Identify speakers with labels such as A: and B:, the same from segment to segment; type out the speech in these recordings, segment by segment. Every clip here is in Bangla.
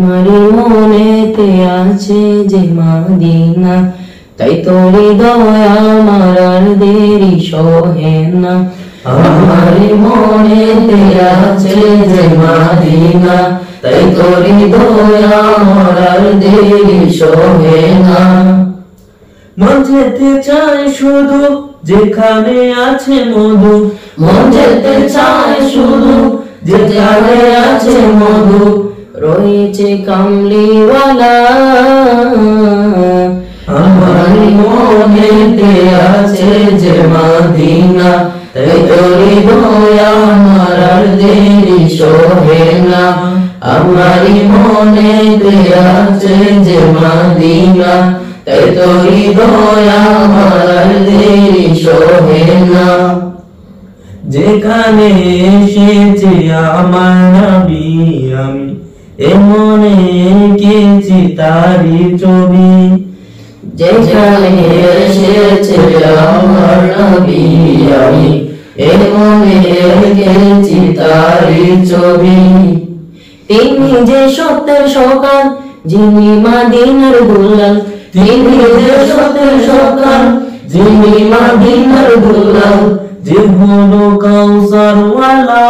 A: আমারি মনেতে আছে যে মদিনা, তাই তো হৃদয় আমার আর দেরি সহে না। আমারি মনেতে আছে যে মদিনা, তাই তো হৃদয় আমার আর দেরি সহে না।
B: মন যেতে চায় শুধু যেখানে আছে মধু,
A: মন যেতে চায় শুধু যেখানে আছে মধু, রয়েছে কামলিওয়ালা।
B: আমার মনেতে আছে যে মদিনা,
A: তাই তো হৃদয় আমার আর দেরি সহে না। আমারি মনেতে আছে যে মদিনা, তাই তো হৃদয় আমার আর দেরি সহে না।
B: যেখানে এসেছে আমার নবী, আমি এমনে এঁকেছি তারি ছবি।
A: যেখানে এসেছে আমার নবী, আমি এমনে এঁকেছি তারি ছবি। তিনি যে সত্যের সকাল, যিনি মদিনার দুলাল, তিনি যে সত্যের সকাল, যিনি মদিনার দুলাল,
B: যে হলো কাউসার ওয়ালা।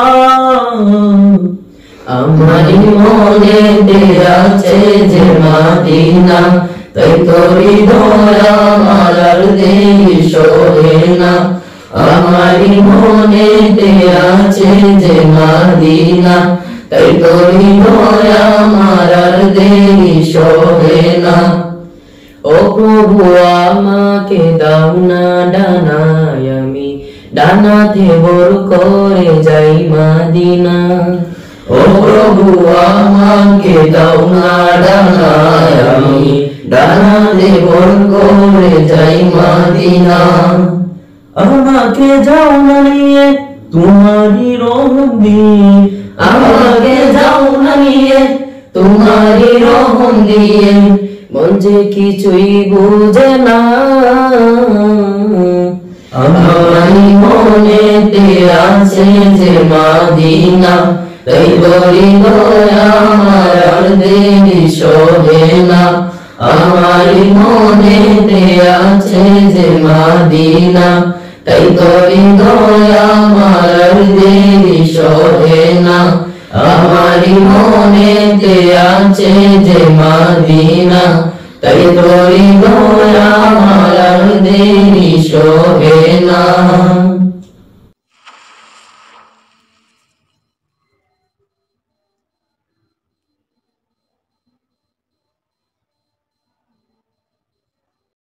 A: আমারি মনেতে আছে যে মদিনা, তাই তো হৃদয় আমার আর দেরি সহে না। আমারি মনেতে আছে যে মদিনা, তাই তো হৃদয় আমার আর দেরি সহে না। ও প্রভু আমাকে দাও না ডানায়, আমি ডানাতে ভর করে যাই মদিনা। ও প্রভু আমাকে দাও না ডানায়, আমি ডানাতে ভর করে যাই মদিনা।
B: আমাকে যাও না নিয়ে তোমারি রহম দিয়ে,
A: আমাকে যাও না নিয়ে তোমারি রহম দিয়ে, মন যে কিছুই বুঝে না। আমারি মনেতে আছে যে মদিনা, তাই তো হৃদয় আমার আর দেরি সহে না। আমারি মনেতে আছে যে মদিনা, তাই তো হৃদয় আমার আর দেরি সহে না। আমারি মনেতে আছে যে মদিনা, তাই তো হৃদয় আমার আর দেরি সহে